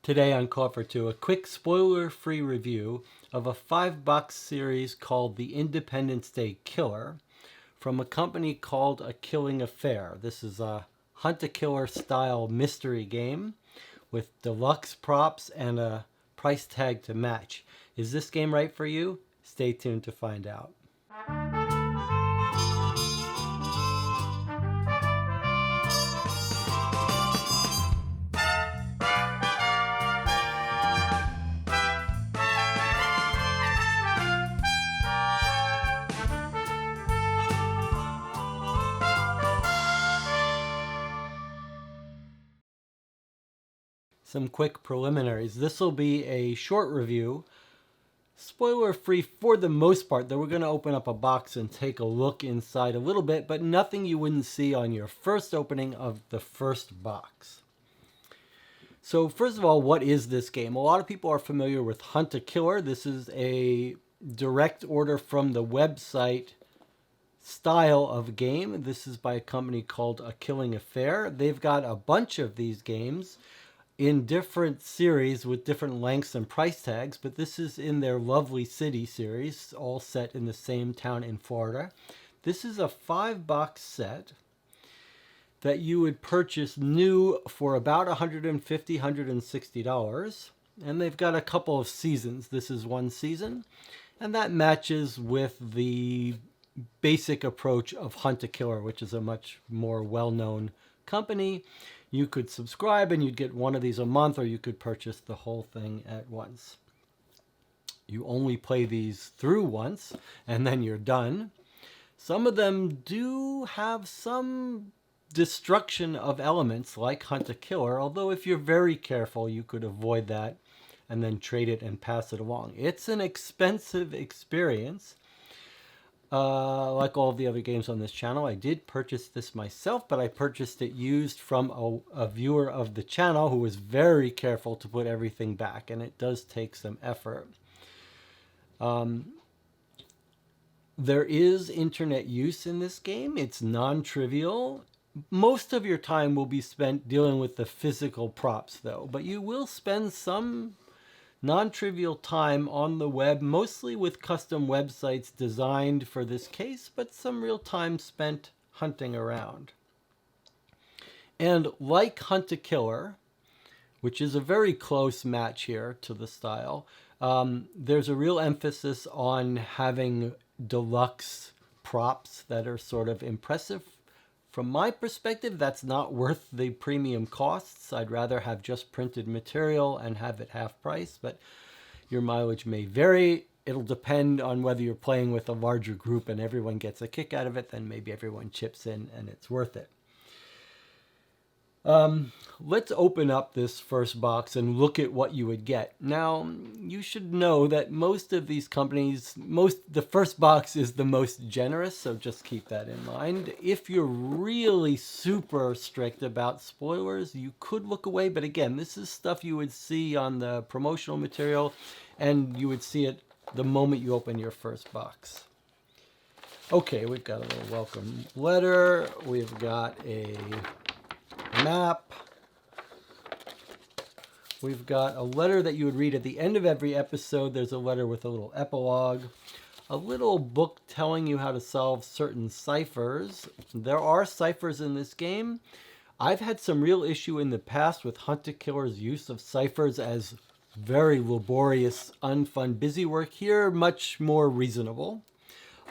Today on Call for Two, a quick spoiler-free review of a 5-box series called The Independence Day Killer from a company called A Killing Affair. This is a hunt-a-killer style mystery game with deluxe props and a price tag to match. Is this game right for you? Stay tuned to find out. Some quick preliminaries. This will be a short review, spoiler-free for the most part, though we're going to open up a box and take a look inside a little bit, but nothing you wouldn't see on your first opening of the first box. So first of all, what is this game? A lot of people are familiar with Hunt-a-Killer. This is a direct order from the website style of game. This is by a company called A Killing Affair. They've got a bunch of these games in different series with different lengths and price tags, but this is in their Lovely City series, all set in the same town in Florida. This is a 5-box set that you would purchase new for about $150, $160. And they've got a couple of seasons. This is one season, and that matches with the basic approach of Hunt-a-Killer, which is a much more well-known company. You could subscribe and you'd get one of these a month, or you could purchase the whole thing at once. You only play these through once and then you're done. Some of them do have some destruction of elements like Hunt-a-Killer, although if you're very careful, you could avoid that and then trade it and pass it along. It's an expensive experience. Like all the other games on this channel, I did purchase this myself, but I purchased it used from a viewer of the channel who was very careful to put everything back, and it does take some effort. There is internet use in this game. It's non-trivial. Most of your time will be spent dealing with the physical props, though, but you will spend some non-trivial time on the web, mostly with custom websites designed for this case, but some real time spent hunting around. And like Hunt-a-Killer, which is a very close match here to the style, there's a real emphasis on having deluxe props that are sort of impressive. From my perspective, that's not worth the premium costs. I'd rather have just printed material and have it half price, but your mileage may vary. It'll depend on whether you're playing with a larger group and everyone gets a kick out of it, then maybe everyone chips in and it's worth it. Let's open up this first box and look at what you would get. Now, you should know that most of these companies, the first box is the most generous, so just keep that in mind. If you're really super strict about spoilers, you could look away, but again, this is stuff you would see on the promotional material, and you would see it the moment you open your first box. Okay, we've got a little welcome letter. We've got a map. We've got a letter that you would read at the end of every episode. There's a letter with a little epilogue. A little book telling you how to solve certain ciphers. There are ciphers in this game. I've had some real issue in the past with Hunt-a-Killer's use of ciphers as very laborious, unfun, busy work. Here, much more reasonable.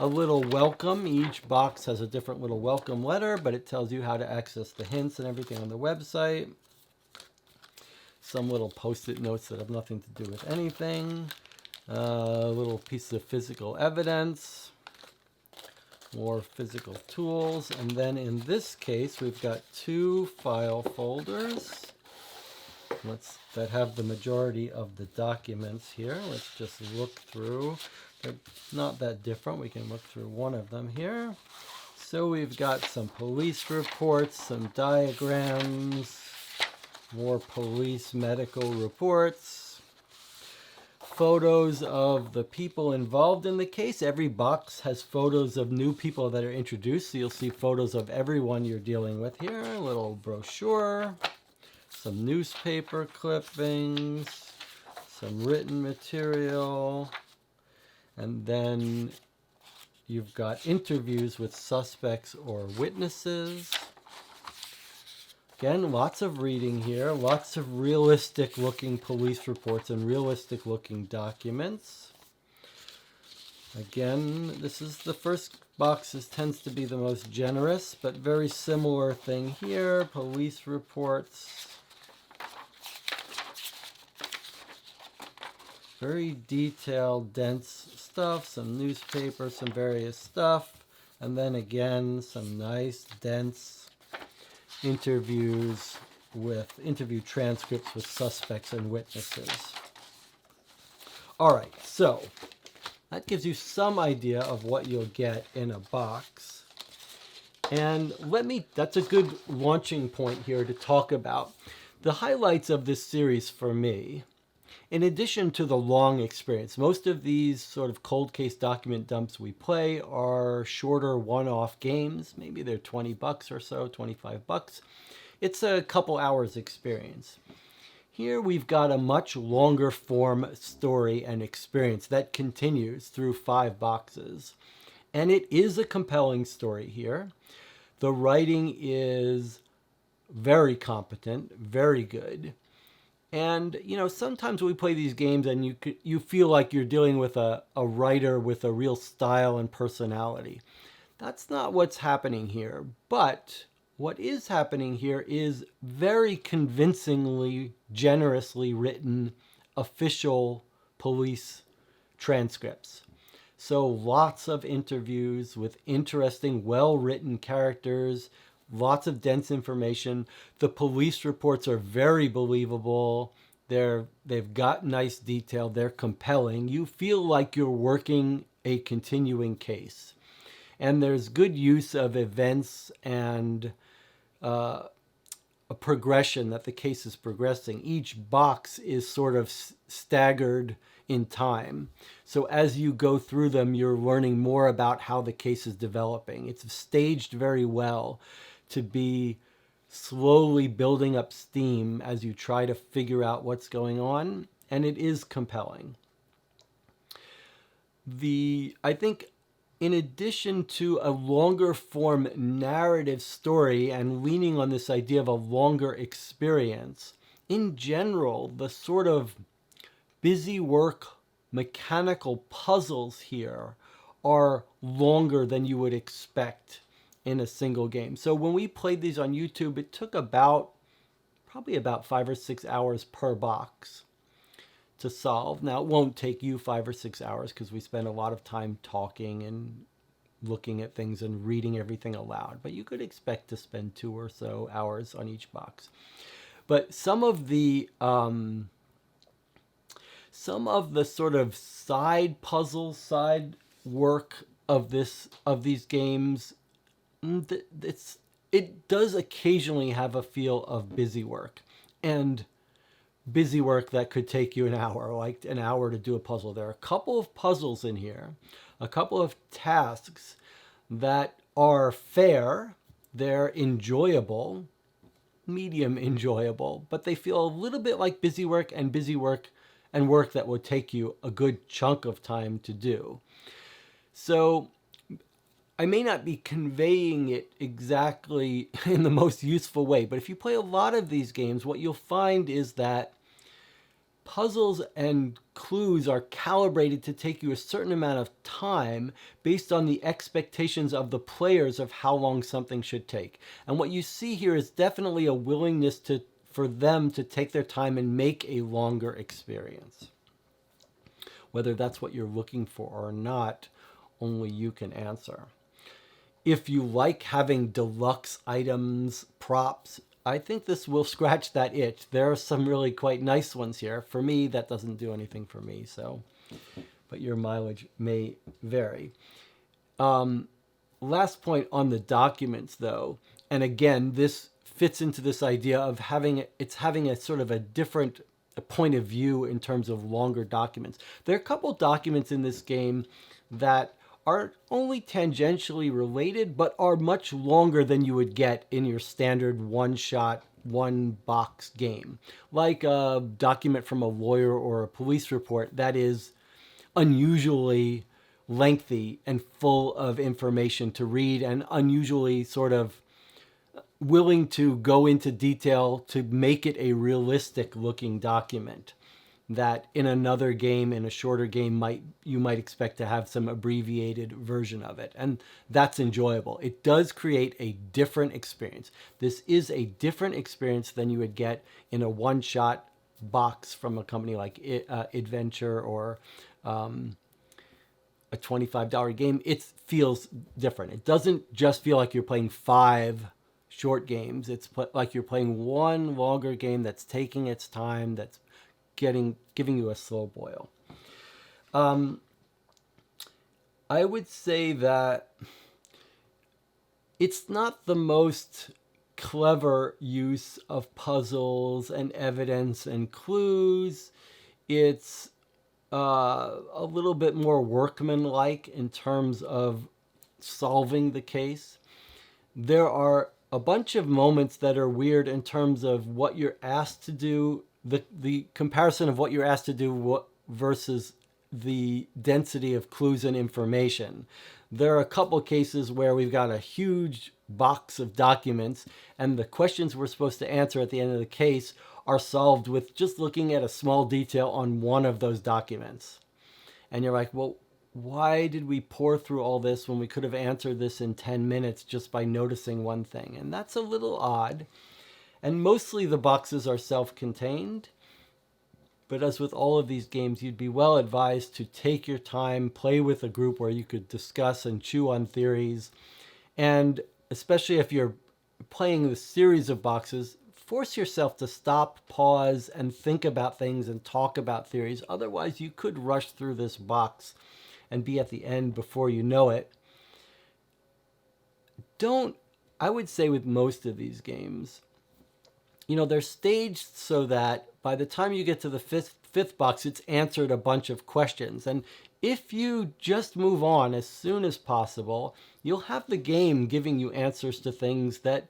A little welcome. Each box has a different little welcome letter, but it tells you how to access the hints and everything on the website. Some little post-it notes that have nothing to do with anything. A little piece of physical evidence. More physical tools. And then in this case, we've got 2 file folders that have the majority of the documents here. Let's just look through. They're not that different. We can look through one of them here. So we've got some police reports, some diagrams, more police medical reports, photos of the people involved in the case. Every box has photos of new people that are introduced, so you'll see photos of everyone you're dealing with here. A little brochure, some newspaper clippings, some written material, and then you've got interviews with suspects or witnesses. Again, lots of reading here, lots of realistic looking police reports and realistic looking documents. Again, this is the first box. This tends to be the most generous, but very similar thing here. Police reports. Very detailed, dense stuff. Some newspaper, some various stuff. And then again, some nice, dense interview transcripts with suspects and witnesses. All right, so that gives you some idea of what you'll get in a box. And that's a good launching point here to talk about the highlights of this series for me. In addition to the long experience, most of these sort of cold case document dumps we play are shorter one-off games. Maybe they're $20 or so, $25. It's a couple hours experience. Here we've got a much longer form story and experience that continues through 5 boxes. And it is a compelling story here. The writing is very competent, very good. And, sometimes we play these games and you feel like you're dealing with a writer with a real style and personality. That's not what's happening here. But what is happening here is very convincingly, generously written official police transcripts. So lots of interviews with interesting, well-written characters, lots of dense information. The police reports are very believable. They've got nice detail. They're compelling. You feel like you're working a continuing case. And there's good use of events and a progression that the case is progressing. Each box is sort of staggered in time. So as you go through them, you're learning more about how the case is developing. It's staged very well to be slowly building up steam as you try to figure out what's going on, and it is compelling. I think in addition to a longer form narrative story and leaning on this idea of a longer experience, in general, the sort of busy work mechanical puzzles here are longer than you would expect in a single game. So when we played these on YouTube, it took probably about 5 or 6 hours per box to solve. Now, it won't take you 5 or 6 hours because we spend a lot of time talking and looking at things and reading everything aloud. But you could expect to spend 2 or so hours on each box. But some of the sort of side puzzles, side work of these games, it does occasionally have a feel of busy work, and busy work that could take you an hour, like an hour to do a puzzle. There are a couple of puzzles in here, a couple of tasks that are fair, they're enjoyable, medium enjoyable, but they feel a little bit like busy work and work that would take you a good chunk of time to do. So I may not be conveying it exactly in the most useful way, but if you play a lot of these games, what you'll find is that puzzles and clues are calibrated to take you a certain amount of time based on the expectations of the players of how long something should take. And what you see here is definitely a willingness for them to take their time and make a longer experience. Whether that's what you're looking for or not, only you can answer. If you like having deluxe items, props, I think this will scratch that itch. There are some really quite nice ones here. For me, that doesn't do anything for me, but your mileage may vary. Last point on the documents, though, and again, this fits into this idea of having a sort of a different point of view in terms of longer documents. There are a couple documents in this game that are only tangentially related, but are much longer than you would get in your standard one-shot one box game, like a document from a lawyer or a police report that is unusually lengthy and full of information to read, and unusually sort of willing to go into detail to make it a realistic looking document that in another game, in a shorter game, you might expect to have some abbreviated version of it. And that's enjoyable. It does create a different experience. This is a different experience than you would get in a one-shot box from a company like Adventure or a $25 game. It feels different. It doesn't just feel like you're playing 5 short games. It's like you're playing one longer game that's taking its time, that's giving you a slow boil. I would say that it's not the most clever use of puzzles and evidence and clues. It's a little bit more workmanlike in terms of solving the case. There are a bunch of moments that are weird in terms of what you're asked to do, the comparison of what you're asked to do versus the density of clues and information. There are a couple cases where we've got a huge box of documents, and the questions we're supposed to answer at the end of the case are solved with just looking at a small detail on one of those documents. And you're like, well, why did we pour through all this when we could have answered this in 10 minutes just by noticing one thing? And that's a little odd. And mostly the boxes are self-contained. But as with all of these games, you'd be well advised to take your time, play with a group where you could discuss and chew on theories. And especially if you're playing the series of boxes, force yourself to stop, pause, and think about things and talk about theories. Otherwise, you could rush through this box and be at the end before you know it. I would say with most of these games, they're staged so that by the time you get to the fifth box, it's answered a bunch of questions. And if you just move on as soon as possible, you'll have the game giving you answers to things that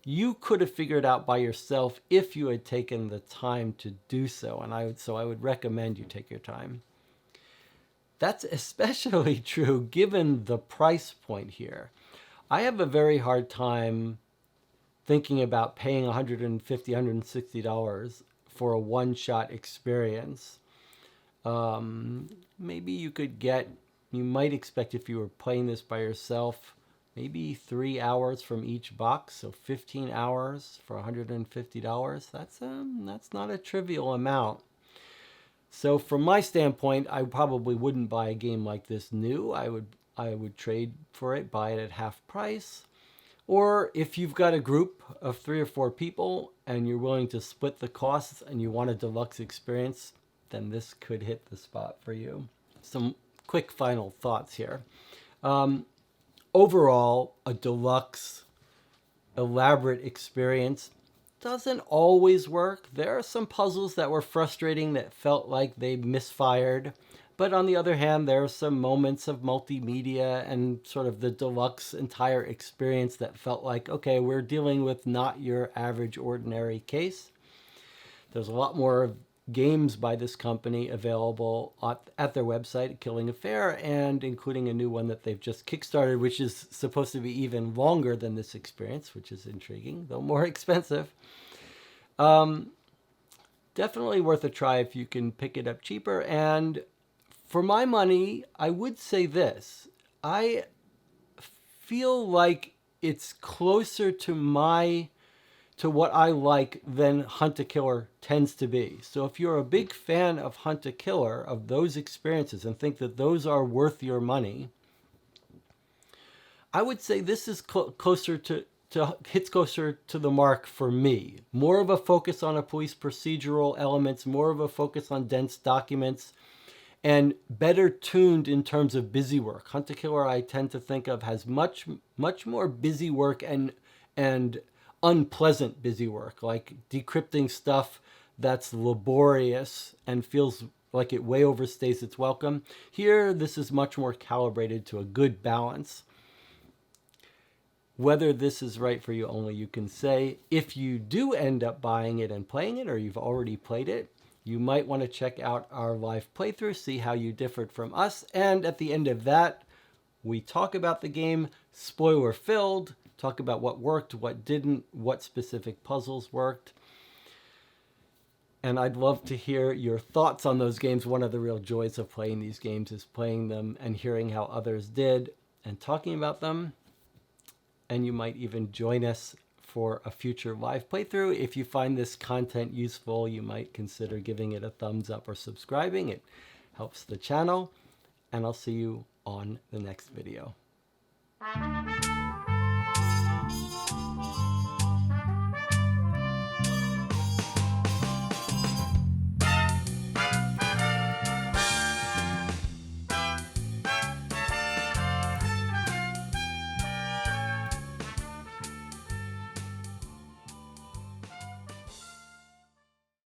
you could have figured out by yourself if you had taken the time to do so. And I would recommend you take your time. That's especially true given the price point here. I have a very hard time thinking about paying $150, $160 for a one-shot experience. Maybe you might expect if you were playing this by yourself, maybe 3 hours from each box, so 15 hours for $150. That's not a trivial amount. So from my standpoint, I probably wouldn't buy a game like this new. I would trade for it, buy it at half price. Or if you've got a group of 3 or 4 people and you're willing to split the costs and you want a deluxe experience, then this could hit the spot for you. Some quick final thoughts here. Overall, a deluxe, elaborate experience doesn't always work. There are some puzzles that were frustrating that felt like they misfired. But on the other hand, there are some moments of multimedia and sort of the deluxe entire experience that felt like, okay, we're dealing with not your average ordinary case. There's a lot more games by this company available at their website, Killing Affair, and including a new one that they've just kickstarted, which is supposed to be even longer than this experience, which is intriguing, though more expensive. Definitely worth a try if you can pick it up cheaper. And for my money, I would say this. I feel like it's closer to what I like than Hunt a Killer tends to be. So if you're a big fan of Hunt a Killer, of those experiences, and think that those are worth your money, I would say this is hits closer to the mark for me. More of a focus on a police procedural elements, more of a focus on dense documents, and better tuned in terms of busy work. Hunt a Killer, I tend to think of, has much more busy work and unpleasant busy work, like decrypting stuff that's laborious and feels like it way overstays its welcome. Here, this is much more calibrated to a good balance. Whether this is right for you, only you can say. If you do end up buying it and playing it, or you've already played it, you might want to check out our live playthrough, see how you differed from us. And at the end of that, we talk about the game, spoiler filled, talk about what worked, what didn't, what specific puzzles worked. And I'd love to hear your thoughts on those games. One of the real joys of playing these games is playing them and hearing how others did and talking about them. And you might even join us for a future live playthrough. If you find this content useful, you might consider giving it a thumbs up or subscribing. It helps the channel. And I'll see you on the next video.